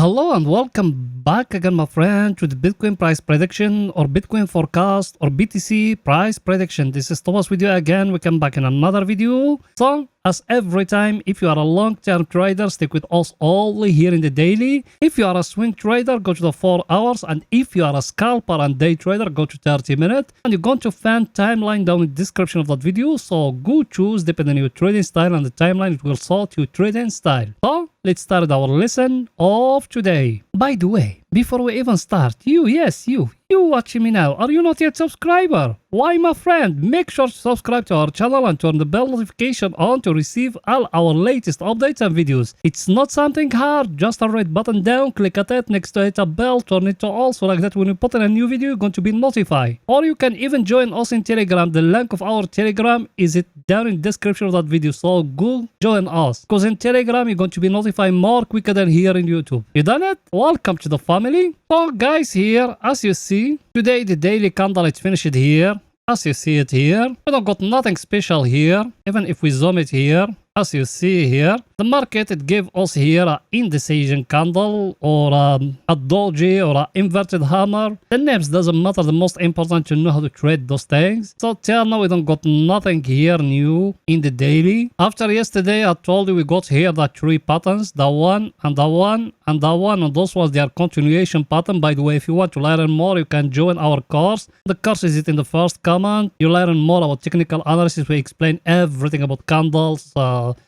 Hello and welcome back again, my friend, to the Bitcoin price prediction or Bitcoin forecast or BTC price prediction. This is Thomas with you again. We come back in another video. So, as every time, if you are a long-term trader, stick with us only here in the daily. If you are a swing trader, go to the 4 hours. And if you are a scalper and day trader, go to 30 minutes. And you're going to find timeline down in the description of that video. So go choose depending on your trading style, and the timeline it will sort your trading style. So let's start our lesson of today. By the way, before we even start, you watching me now, are you not yet subscriber? Why, my friend, make sure to subscribe to our channel and turn the bell notification on to receive all our latest updates and videos. It's not something hard, just a red button down, click at it, next to it a bell, turn it to all, so like that when we put in a new video, you're going to be notified. Or you can even join us in Telegram. The link of our Telegram is it down in the description of that video, so go join us. Because in Telegram, you're going to be notified more quicker than here in YouTube. You done it? Welcome to the family. So guys, here, as you see, today the daily candle is finished here. As you see it here, we don't got nothing special here. Even if we zoom it here, as you see here, the market, it gave us here an indecision candle or a doji or an inverted hammer. The names doesn't matter. The most important to know how to trade those things. So till now, we don't got nothing here new in the daily. After yesterday, I told you we got here the 3 patterns, the one and the one and the one, and those was their continuation pattern. By the way, if you want to learn more, you can join our course. The course is it in the first comment. You learn more about technical analysis. We explain everything about candles,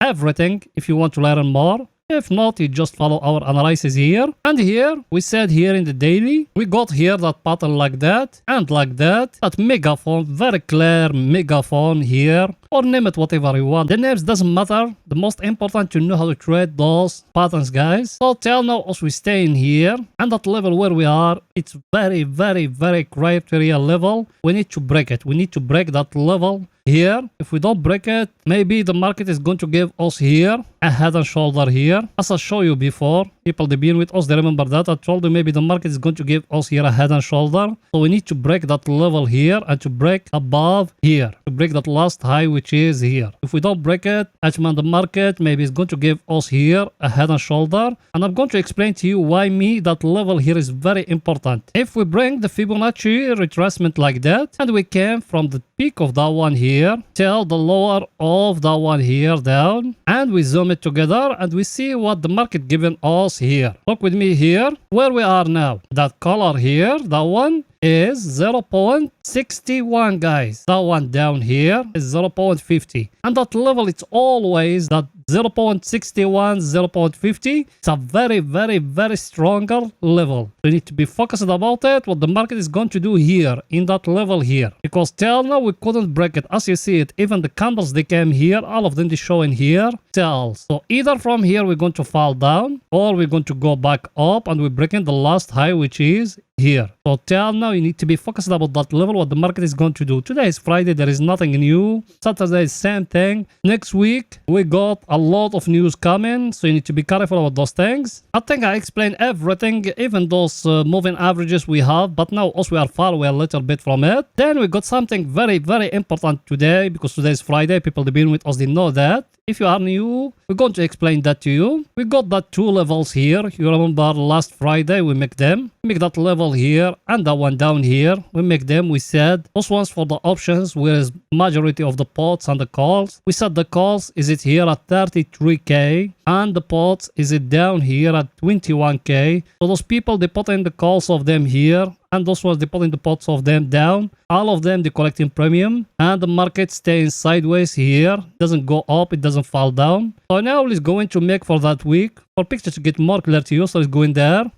everything, if you want to learn more. If not, you just follow our analysis here. And here, we said here in the daily, we got here that pattern like that and like that. That megaphone, very clear megaphone here. Or name it whatever you want. The names doesn't matter. The most important to know how to trade those patterns, guys. So till now, as we stay in here, and that level where we are, it's very criteria level. We need to break it. We need to break that level here. If we don't break it, maybe the market is going to give us here a head and shoulder here. As I showed you before, people they've been with us, they remember that. I told you maybe the market is going to give us here a head and shoulder. So we need to break that level here and to break above here. To break that last high, which is here. If we don't break it, actually the market maybe is going to give us here a head and shoulder. And I'm going to explain to you why that level here is very important. If we bring the Fibonacci retracement like that, and we came from the peak of that one here till the lower of that one here down, and we zoom it together and we see what the market given us here. Look with me here where we are now. That color here, that one is 0.61, guys. That one down here is 0.50, and that level, it's always that 0.61, 0.50. It's a very stronger level. We need to be focused about it, what the market is going to do here in that level here, because till now we couldn't break it. As you see it, even the candles they came here, all of them they showing here tells. So either from here we're going to fall down, or we're going to go back up and we're breaking the last high, which is here. So till now you need to be focused about that level, what the market is going to do. Today is Friday, there is nothing new. Saturday is same thing. Next week we got a lot of news coming, so you need to be careful about those things. I think I explained everything, even those moving averages we have, but now also we are far away a little bit from it. Then we got something very important today, because today is Friday. People they've been with us, they know that. If you are new, we're going to explain that to you. We got that 2 levels here. You remember last Friday we make them. We make that level here and that one down here. We make them. We said those ones for the options, whereas majority of the pots and the calls. We said the calls is it here at 33k, and the pots is it down here at 21k. So those people they put in the calls of them here, and those ones they put in the pots of them down. All of them they collecting premium, and the market stays sideways here. Doesn't go up, it doesn't fall down. So now let's go into make for that week. For picture to get more clear to you, so let's go in there.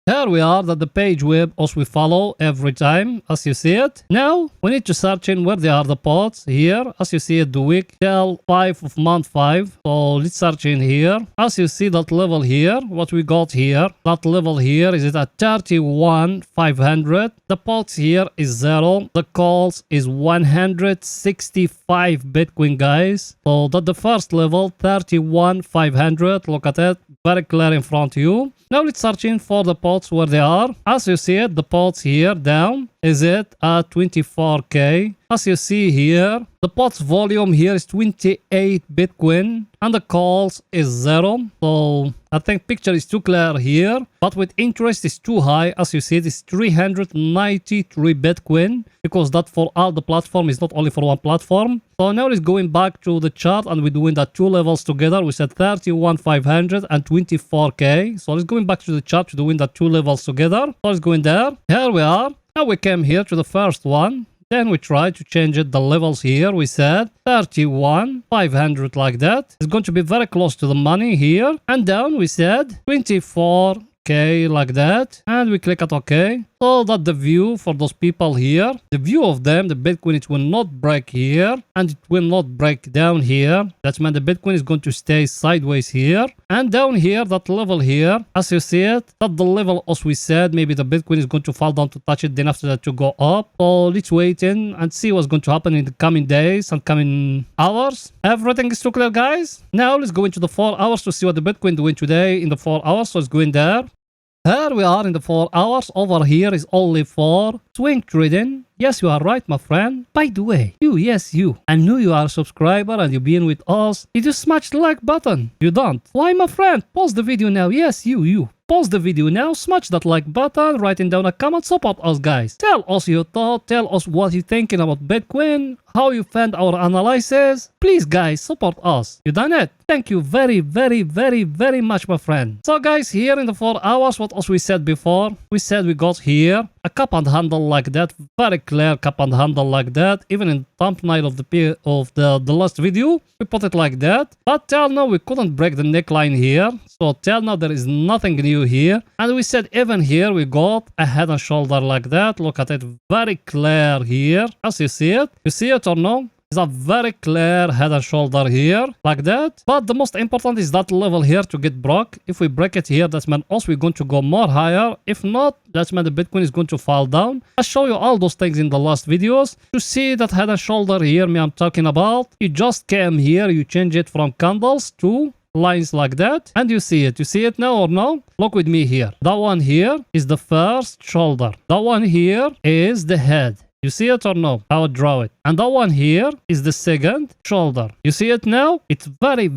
Here we are, that the page web as we follow every time, as you see it. Now we need to search in where they are the pots here, as you see it, the week till 5 of month 5. So let's search in here. As you see that level here, what we got here, that level here is it at 31,500. The pots here is 0. The calls is 165 Bitcoin, guys. So that the first level, 31,500. Look at it, very clear in front of you. Now let's search in for the pots where they are. As you see it, the pots here down is it at 24k. As you see here, the pot's volume here is 28 Bitcoin and the calls is 0. So I think picture is too clear here, but with interest is too high. As you see, it is 393 Bitcoin because that for all the platform is not only for one platform. So now it's going back to the chart and we're doing that two levels together. We said 31,500 and 24k. So it's going back to the chart to doing that two levels together. So it's going there. Here we are. Now we came here to the first one. Then we tried to change it, the levels here. We said 31,500 like that. It's going to be very close to the money here. And down we said 24k like that. And we click at OK. So that the view for those people here, the view of them, the Bitcoin, it will not break here and it will not break down here. That means the Bitcoin is going to stay sideways here. And down here, that level here, as you see it, that the level as we said, maybe the Bitcoin is going to fall down to touch it, then after that to go up. So let's wait in and see what's going to happen in the coming days and coming hours. Everything is too clear, guys. Now let's go into the 4 hours to see what the Bitcoin doing today in the 4 hours. So it's going there. Here we are in the 4 hours. Over here is only for swing trading. Yes, you are right, my friend. By the way, you. I know you are a subscriber and you've been with us. Did you smash the like button? You don't. Why, my friend? Pause the video now. Yes, you. Pause the video now, smash that like button, writing down a comment, support us guys. Tell us your thought, tell us what you're thinking about Bitcoin, how you found our analysis. Please guys, support us. You done it? Thank you very much, my friend. So guys, here in the 4 hours, what else we said before? We said we got here a cup and handle like that, very clear cup and handle like that. Even in the thumbnail of the last video, we put it like that. But till now we couldn't break the neckline here. So till now there is nothing new here. And we said even here we got a head and shoulder like that. Look at it, very clear here. As you see it. You see it or no? It's a very clear head and shoulder here, like that. But the most important is that level here to get broke. If we break it here, that means also we're going to go more higher. If not, that means the Bitcoin is going to fall down. I show you all those things in the last videos. To see that head and shoulder here, me I'm talking about, you just came here, you change it from candles to lines like that, and you see it now or no? Look with me here. That one here is the first shoulder. That one here is the head. You see it or no? I will draw it. And that one here is the second shoulder. You see it now? It's very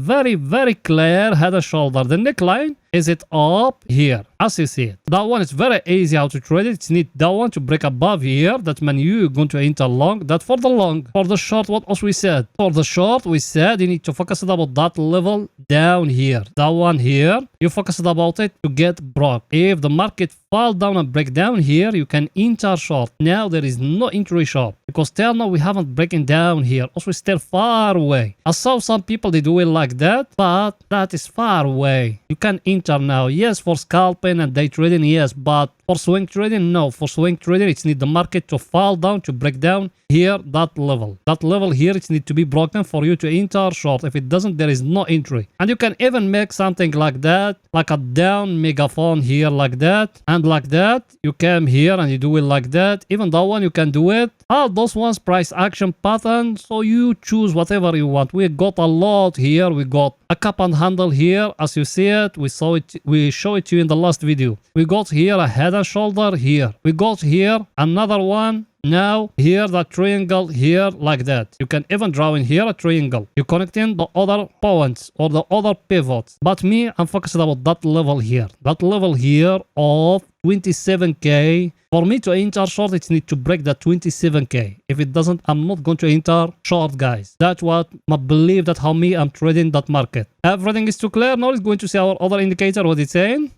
clear head and shoulder. The neckline is it up here, as you see it. That one is very easy how to trade it. It's need that one to break above here. That means you're going to enter long. That for the long. For the short, what else we said? For the short, we said you need to focus about that level down here. That one here, you focus about it to get broke. If the market fall down and break down here, you can enter short. Now there is no entry short because till now we haven't breaking down here. Also we're still far away. I saw some people they do it like that, but that is far away. You can enter now. Yes, for scalping and day trading, yes, but for swing trading, no. For swing trading, it's need the market to fall down to break down here that level. That level here, it need to be broken for you to enter short. If it doesn't, there is no entry. And you can even make something like that, like a down megaphone here like that, and like that. You come here and you do it like that. Even that one, you can do it. All those ones price action pattern, so you choose whatever you want. We got a lot here. We got a cup and handle here, as you see it. We show it to you in the last video. We got here a head and shoulder here. We got here another one. Now here the triangle here like that. You can even draw in here a triangle. You connect in the other points or the other pivots. But me, I'm focused about that level here. That level here of 27k. For me to enter short, it needs to break that 27k. If it doesn't, I'm not going to enter short, guys. That's what I believe that how me I'm trading that market. Everything is too clear. Now let's going to see our other indicator, what it's saying.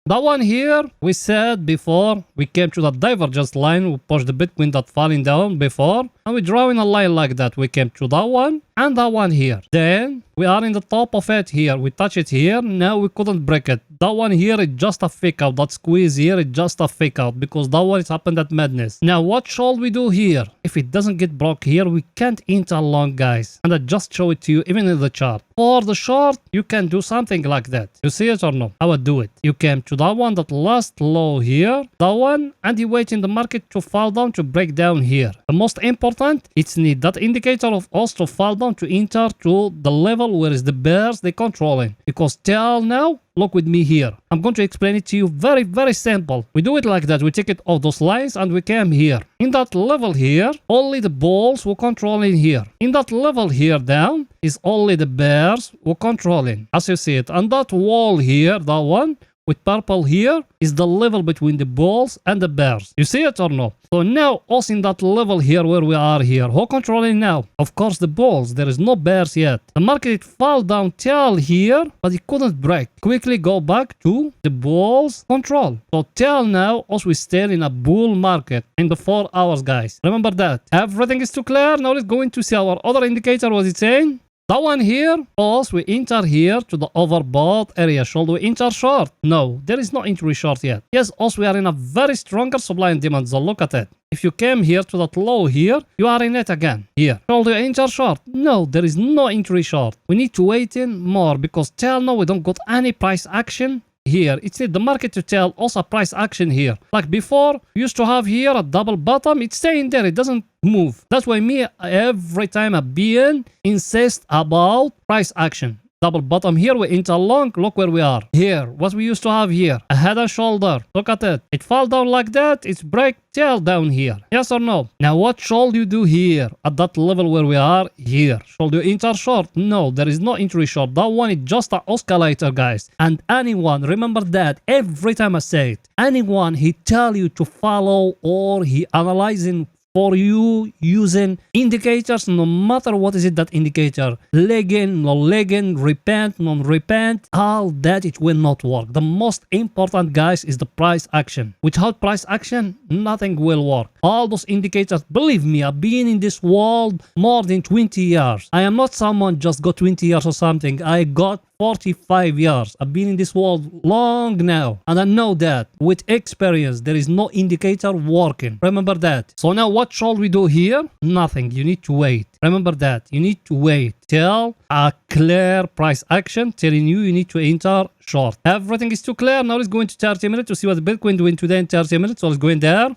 That one here, we said before, we came to the divergence line, we pushed the Bitcoin that falling down before, and we draw in a line like that. We came to that one and that one here. Then we are in the top of it here. We touch it here. Now we couldn't break it. That one here is just a fake out. That squeeze here is just a fake out because that one is happened at madness. Now what shall we do here? If it doesn't get broke here, we can't enter long, guys. And I just show it to you even in the chart. For the short, you can do something like that. You see it or no? I would do it. You came to that one, that last low here, that one, and you wait in the market to fall down to break down here. The most important important. It's need that indicator of us to fall down to enter to the level where is the bears they controlling. Because till now, look with me here. I'm going to explain it to you very simple. We do it like that. We take it off those lines and we came here. In that level here, only the bulls were controlling here. In that level here down is only the bears were controlling. As you see it. And that wall here, that one, with purple here is the level between the bulls and the bears. You see it or no? So now us in that level here where we are here, who controlling now? Of course the bulls. There is no bears yet. The market fall down till here, but it couldn't break. Quickly go back to the bulls control. So till now us we stay in a bull market in the 4 hours, guys. Remember that. Everything is too clear. Now let's go into see our other indicator. What it's saying? That one here, us, we enter here to the overbought area. Should we enter short? No, there is no entry short yet. Yes, us, we are in a very stronger supply and demand. So look at it. If you came here to that low here, you are in it again. Here. Should we enter short? No, there is no entry short. We need to wait in more because till now we don't got any price action here. It's the market to tell us a price action here. Like before, we used to have here a double bottom. It's staying there. It doesn't move. That's why me, every time I BN, insist about price action. Double bottom here, we enter long. Look where we are. Here, what we used to have here. A head and shoulder. Look at it. It fall down like that. It's break tail down here. Yes or no? Now what should you do here? At that level where we are here. Should you enter short? No, there is no entry short. That one is just an oscillator, guys. And anyone, remember that every time I say it. Anyone he tell you to follow or he analyzing for you using indicators, no matter what is it that indicator, legging, no legging, repent, non-repent, all that it will not work. The most important, guys, is the price action. Without price action, nothing will work. All those indicators, believe me, I've been in this world more than 20 years. I am not someone just got 20 years or something. I got 45 years. I've been in this world long now. And I know that with experience, there is no indicator working. Remember that. So now what shall we do here? Nothing. You need to wait. Remember that. You need to wait till a clear price action telling you need to enter short. Everything is too clear. Now let's go into 30 minutes to see what Bitcoin doing today in 30 minutes. So let's go in there.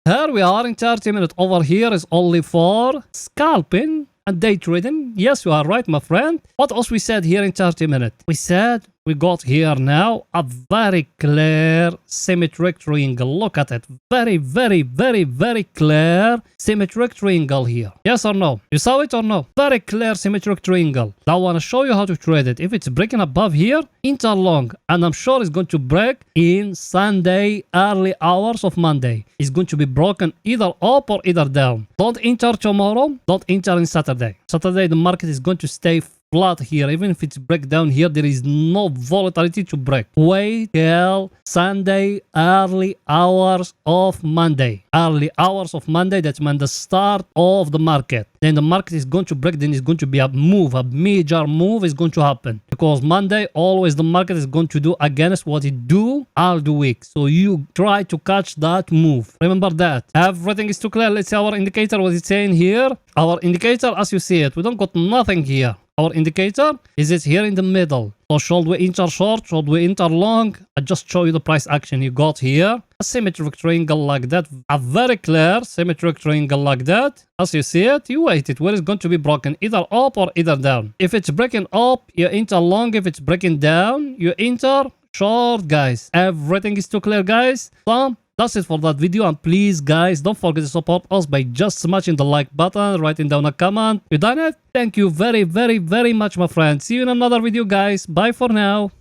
Here we are in 30 minutes. Over here is only for scalping and day trading. Yes, you are right, my friend. What else we said here in 30 minutes? We said we got here now a very clear symmetric triangle. Look at it. Very clear symmetric triangle here. Yes or no? You saw it or no? Very clear symmetric triangle. I want to show you how to trade it. If it's breaking above here, enter long. And I'm sure it's going to break in Sunday, early hours of Monday. It's going to be broken either up or either down. Don't enter tomorrow. Don't enter in Saturday. Saturday, the market is going to stay flat here. Even if it's break down here, there is no volatility to break. Wait till Sunday, early hours of Monday. Early hours of Monday, that's when the start of the market. Then the market is going to break, then it's going to be a move, a major move is going to happen. Because Monday, always the market is going to do against what it do all the week. So you try to catch that move. Remember that. Everything is too clear. Let's see our indicator, what it's saying here. Our indicator, as you see it, we don't got nothing here. Our indicator is it here in the middle. So should we enter short? Should we enter long? I just show you the price action. You got here a symmetric triangle like that. A very clear symmetric triangle like that. As you see it, you wait it. Where it's going to be broken either up or either down. If it's breaking up, you enter long. If it's breaking down, you enter short, guys. Everything is too clear, guys. So that's it for that video, and please guys don't forget to support us by just smashing the like button, writing down a comment. You done it? Thank you very much, my friends. See you in another video, guys. Bye for now.